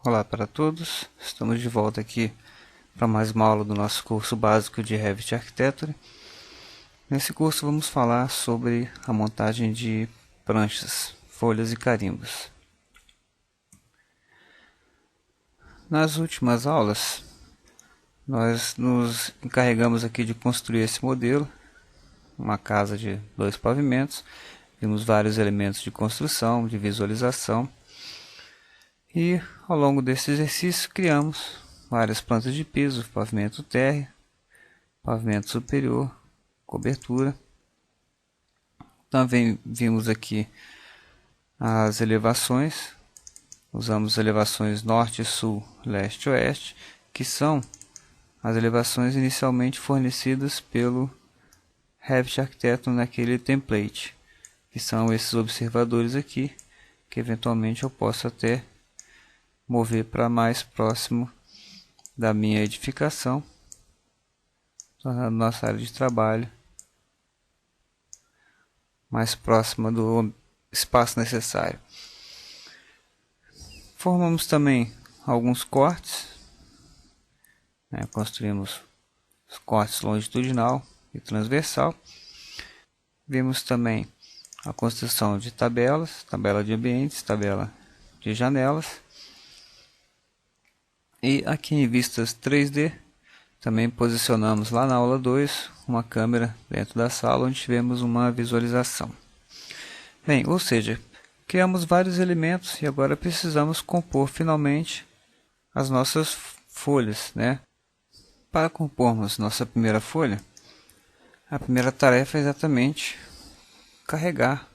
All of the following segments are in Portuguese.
Olá para todos, estamos de volta aqui para mais uma aula do nosso curso básico de Revit Architecture. Nesse curso vamos falar sobre a montagem de pranchas, folhas e carimbos. Nas últimas aulas, nós nos encarregamos aqui de construir esse modelo, uma casa de 2 pavimentos, vimos vários elementos de construção, de visualização. E ao longo desse exercício criamos várias plantas de piso, pavimento térreo, pavimento superior, cobertura. Também vimos aqui as elevações, usamos elevações norte, sul, leste e oeste, que são as elevações inicialmente fornecidas pelo Revit Architecture naquele template, que são esses observadores aqui, que eventualmente eu posso até mover para mais próximo da minha edificação, tornando nossa área de trabalho mais próxima do espaço necessário. Formamos também alguns cortes, construímos os cortes longitudinal e transversal. Vimos também a construção de tabelas, tabela de ambientes, tabela de janelas. E aqui em vistas 3D, também posicionamos lá na aula 2 uma câmera dentro da sala onde tivemos uma visualização. Bem, ou seja, criamos vários elementos e agora precisamos compor finalmente as nossas folhas, né? Para compormos nossa primeira folha, a primeira tarefa é exatamente carregar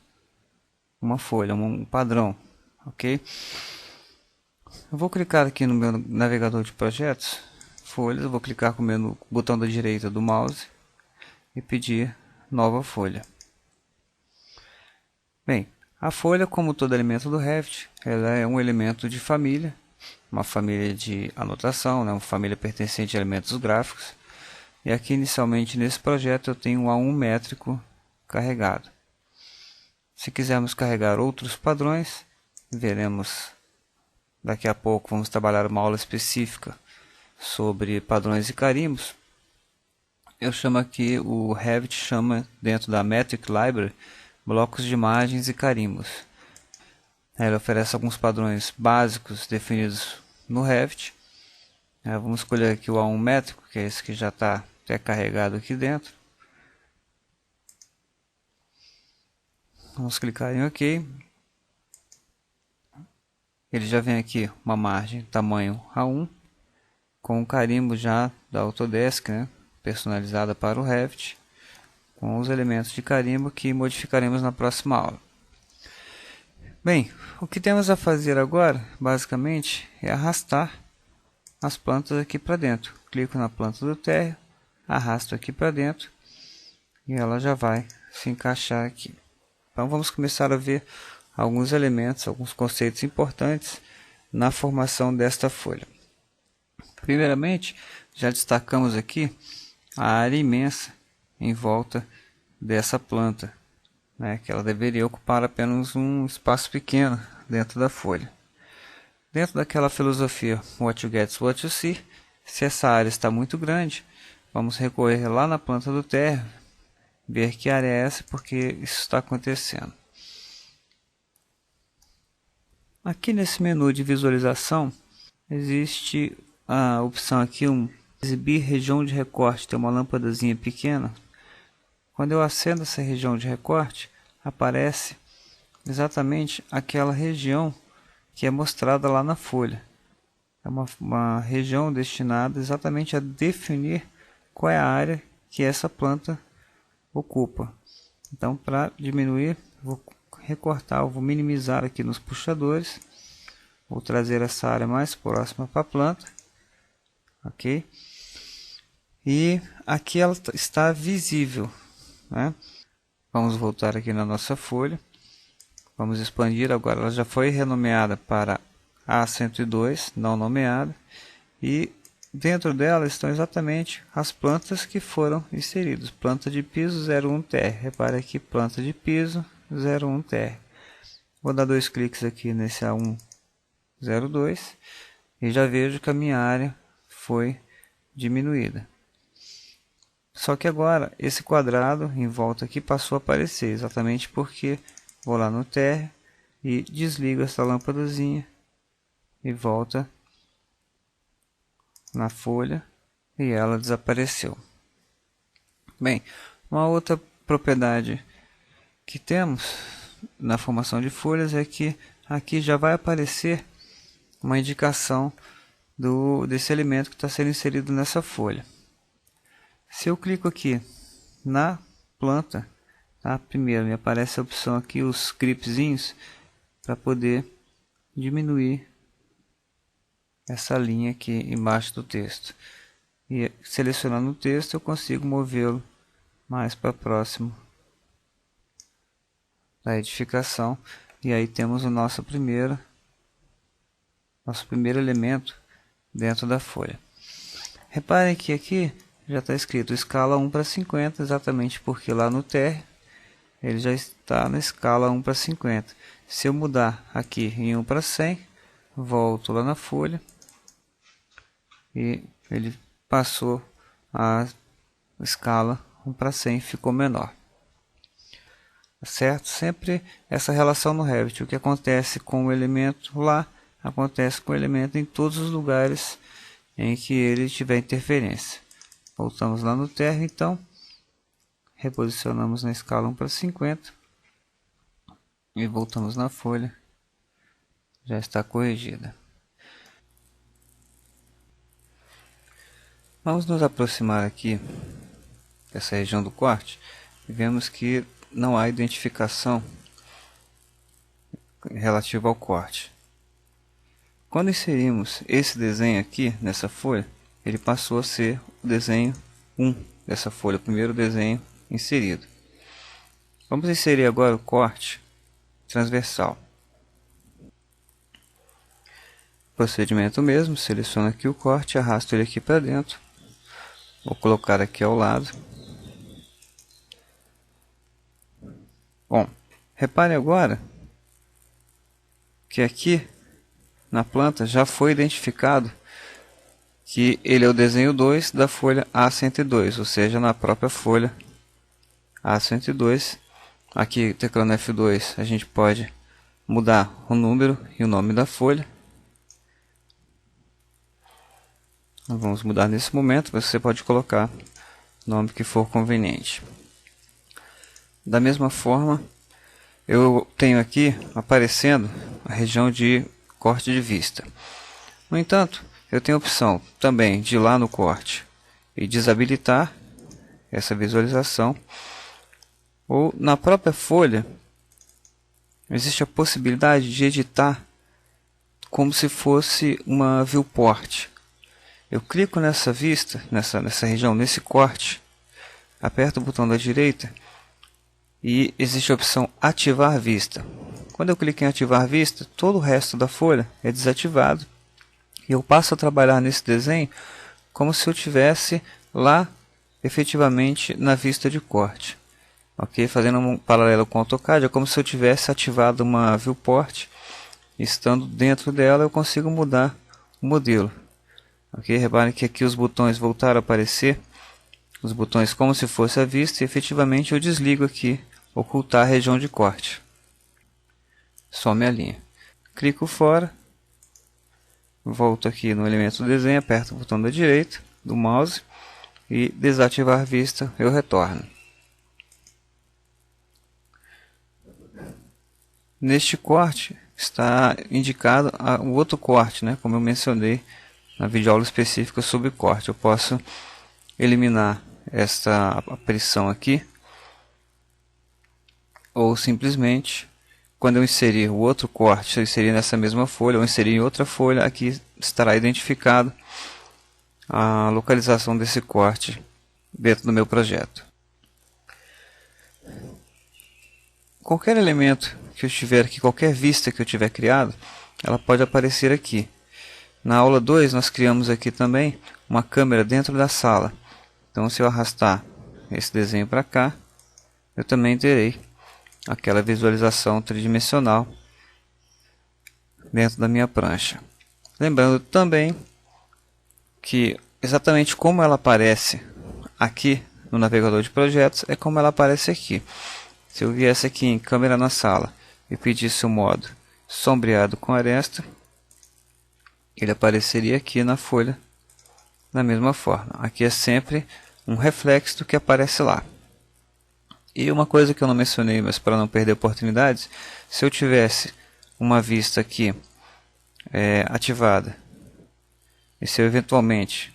uma folha, um padrão, ok? Eu vou clicar aqui no meu navegador de projetos, folhas, eu vou clicar com o meu botão da direita do mouse e pedir nova folha. Bem, a folha, como todo elemento do Revit, ela é um elemento de família, uma família de anotação, uma família pertencente a elementos gráficos. E aqui inicialmente nesse projeto eu tenho um A1 métrico carregado. Se quisermos carregar outros padrões, veremos daqui a pouco, vamos trabalhar uma aula específica sobre padrões e carimbos. Eu chamo aqui, o Revit chama dentro da Metric Library, blocos de imagens e carimbos. Ele oferece alguns padrões básicos definidos no Revit. Vamos escolher aqui o A1 métrico, que é esse que já está pré-carregado aqui dentro. Vamos clicar em OK. Ele já vem aqui uma margem tamanho A1, com o carimbo já da Autodesk, personalizada para o Revit, com os elementos de carimbo que modificaremos na próxima aula. Bem, o que temos a fazer agora, basicamente, é arrastar as plantas aqui para dentro. Clico na planta do térreo, arrasto aqui para dentro e ela já vai se encaixar aqui. Então vamos começar a ver alguns elementos, alguns conceitos importantes na formação desta folha. Primeiramente, já destacamos aqui a área imensa em volta dessa planta, que ela deveria ocupar apenas um espaço pequeno dentro da folha. Dentro daquela filosofia What you get is what you see, se essa área está muito grande, vamos recorrer lá na planta do térreo, ver que área é essa, porque isso está acontecendo. Aqui nesse menu de visualização, existe a opção aqui, exibir região de recorte, tem uma lâmpadazinha pequena. Quando eu acendo essa região de recorte, aparece exatamente aquela região que é mostrada lá na folha. É uma região destinada exatamente a definir qual é a área que essa planta ocupa. Então, para diminuir, vou recortar, eu vou minimizar aqui nos puxadores, vou trazer essa área mais próxima para a planta, ok? E aqui ela está visível, Vamos voltar aqui na nossa folha, vamos expandir, agora ela já foi renomeada para A102, não nomeada, e dentro dela estão exatamente as plantas que foram inseridas. Planta de piso 01 TR, repare aqui, planta de piso 01 TR. Vou dar 2 cliques aqui nesse A102 e já vejo que a minha área foi diminuída. Só que agora esse quadrado em volta aqui passou a aparecer, exatamente porque vou lá no térreo e desligo essa lâmpadazinha e volta na folha e ela desapareceu. Bem, uma outra propriedade que temos na formação de folhas é que aqui já vai aparecer uma indicação desse elemento que está sendo inserido nessa folha. Se eu clico aqui na planta, tá? Primeiro me aparece a opção aqui, os clipezinhos, para poder diminuir essa linha aqui embaixo do texto. E selecionando o texto eu consigo movê-lo mais para próximo da edificação. E aí temos o nosso primeiro elemento dentro da folha. Reparem que aqui já está escrito escala 1:50, exatamente porque lá no térreo ele já está na escala 1:50. Se eu mudar aqui em 1:100, volto lá na folha e ele passou a escala 1:100, ficou menor. Certo? Sempre essa relação no Revit. O que acontece com o elemento lá, acontece com o elemento em todos os lugares em que ele tiver interferência. Voltamos lá no térreo, então, reposicionamos na escala 1:50 e voltamos na folha, já está corrigida. Vamos nos aproximar aqui dessa região do corte e vemos que não há identificação relativa ao corte. Quando inserimos esse desenho aqui nessa folha, ele passou a ser o desenho 1 dessa folha, o primeiro desenho inserido. Vamos inserir agora o corte transversal. Procedimento mesmo, seleciono aqui o corte, arrasto ele aqui para dentro. Vou colocar aqui ao lado. Bom, repare agora que aqui na planta já foi identificado que ele é o desenho 2 da folha A102, ou seja, na própria folha A102. Aqui, teclando F2, a gente pode mudar o número e o nome da folha. Vamos mudar nesse momento, você pode colocar o nome que for conveniente. Da mesma forma, eu tenho aqui aparecendo a região de corte de vista. No entanto, eu tenho a opção também de ir lá no corte e desabilitar essa visualização, ou na própria folha existe a possibilidade de editar como se fosse uma viewport. Eu clico nessa vista, nessa região, nesse corte, aperto o botão da direita e existe a opção ativar vista. Quando eu clico em ativar vista, todo o resto da folha é desativado e eu passo a trabalhar nesse desenho como se eu estivesse lá efetivamente na vista de corte. Ok? Fazendo um paralelo com o AutoCAD, é como se eu tivesse ativado uma viewport. Estando dentro dela eu consigo mudar o modelo. Ok? Reparem que aqui os botões voltaram a aparecer, os botões como se fosse a vista, e efetivamente eu desligo aqui, ocultar a região de corte. Some a linha. Clico fora. Volto aqui no elemento do desenho, aperto o botão da direita do mouse e desativar vista, eu retorno. Neste corte está indicado o outro corte, né? Como eu mencionei na videoaula específica sobre corte. Eu posso eliminar esta aparição aqui, ou simplesmente, quando eu inserir o outro corte, se eu inserir nessa mesma folha ou inserir em outra folha, aqui estará identificado a localização desse corte dentro do meu projeto. Qualquer elemento que eu tiver aqui, qualquer vista que eu tiver criado, ela pode aparecer aqui. Na aula 2 nós criamos aqui também uma câmera dentro da sala. Então se eu arrastar esse desenho para cá, eu também terei aquela visualização tridimensional dentro da minha prancha. Lembrando também que exatamente como ela aparece aqui no navegador de projetos é como ela aparece aqui. Se eu viesse aqui em câmera na sala e pedisse o modo sombreado com aresta, ele apareceria aqui na folha da mesma forma. Aqui é sempre um reflexo do que aparece lá. E uma coisa que eu não mencionei, mas para não perder oportunidades, se eu tivesse uma vista aqui ativada, e se eu eventualmente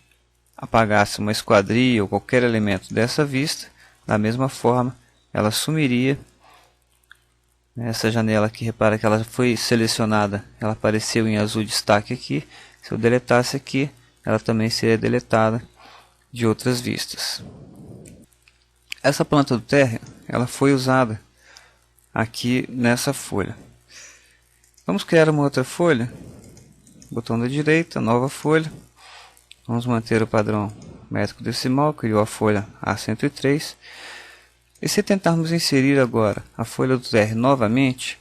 apagasse uma esquadria ou qualquer elemento dessa vista, da mesma forma ela sumiria. Essa janela aqui, repara que ela foi selecionada, ela apareceu em azul destaque aqui. Se eu deletasse aqui, ela também seria deletada de outras vistas. Essa planta do térreo, ela foi usada aqui nessa folha. Vamos criar uma outra folha. Botão da direita, nova folha. Vamos manter o padrão métrico decimal, criou a folha A103. E se tentarmos inserir agora a folha do térreo novamente,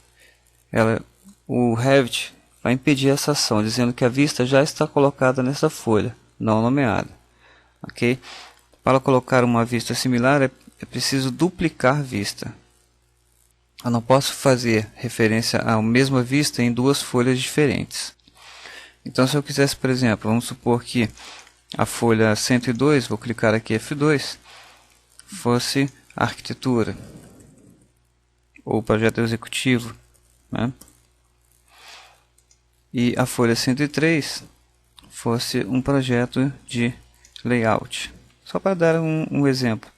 o Revit vai impedir essa ação, dizendo que a vista já está colocada nessa folha, não nomeada. Ok? Para colocar uma vista similar é preciso duplicar vista. Eu não posso fazer referência à mesma vista em duas folhas diferentes. Então, se eu quisesse, por exemplo, vamos supor que a folha 102, vou clicar aqui F2, fosse arquitetura ou projeto executivo, né? E a folha 103 fosse um projeto de layout. Só para dar um exemplo,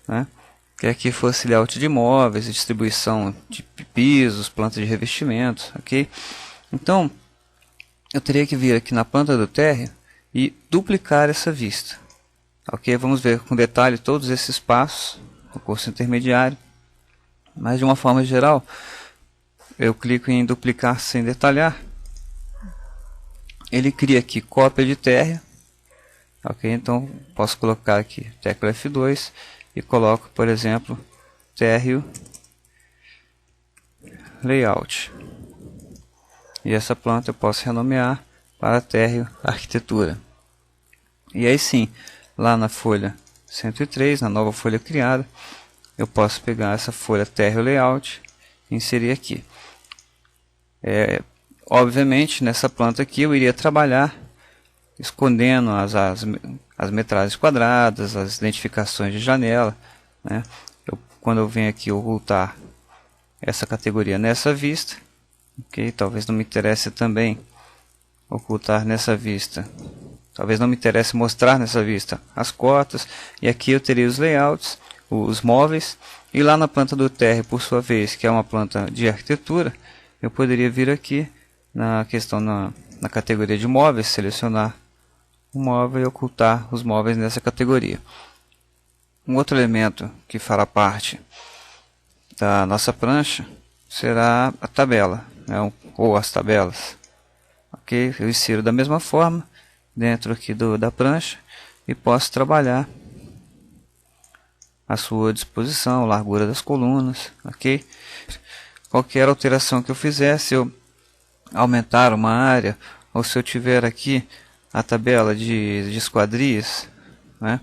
né? Que aqui fosse layout de imóveis, distribuição de pisos, planta de revestimentos, ok? Então, eu teria que vir aqui na planta do térreo e duplicar essa vista. Ok, vamos ver com detalhe todos esses passos no curso intermediário. Mas de uma forma geral, eu clico em duplicar sem detalhar. Ele cria aqui cópia de térreo. Ok, então posso colocar aqui tecla F2 e coloco, por exemplo, térreo layout. E essa planta eu posso renomear para térreo arquitetura. E aí sim, lá na folha 103, na nova folha criada, eu posso pegar essa folha térreo layout e inserir aqui. Obviamente, nessa planta aqui eu iria trabalhar escondendo as metragens quadradas, as identificações de janela, né? Quando eu venho aqui ocultar essa categoria nessa vista, ok? Talvez não me interesse também ocultar nessa vista. Talvez não me interesse mostrar nessa vista as cotas. E aqui eu teria os layouts, os móveis. E lá na planta do térreo, por sua vez, que é uma planta de arquitetura, eu poderia vir aqui na questão na categoria de móveis, selecionar o móvel e ocultar os móveis nessa categoria. Um outro elemento que fará parte da nossa prancha será a tabela, né, ou as tabelas. Ok, eu insiro da mesma forma dentro aqui da prancha e posso trabalhar à sua disposição, a largura das colunas, ok? Qualquer alteração que eu fizer, se eu aumentar uma área, ou se eu tiver aqui a tabela de esquadrias, né?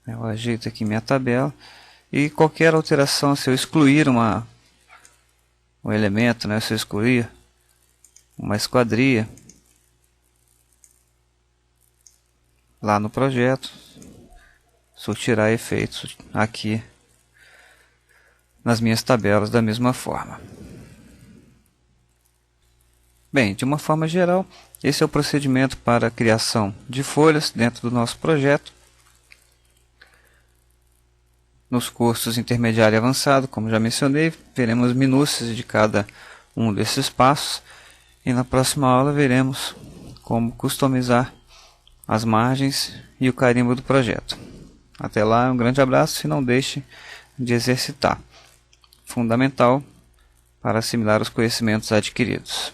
Eu ajeito aqui minha tabela, e qualquer alteração, se eu excluir um elemento, né? Se eu excluir uma esquadria lá no projeto, surtirá efeitos aqui nas minhas tabelas da mesma forma. Bem, de uma forma geral, esse é o procedimento para a criação de folhas dentro do nosso projeto. Nos cursos intermediário e avançado, como já mencionei, veremos minúcias de cada um desses passos. E na próxima aula veremos como customizar as margens e o carimbo do projeto. Até lá, um grande abraço e não deixe de exercitar. Fundamental para assimilar os conhecimentos adquiridos.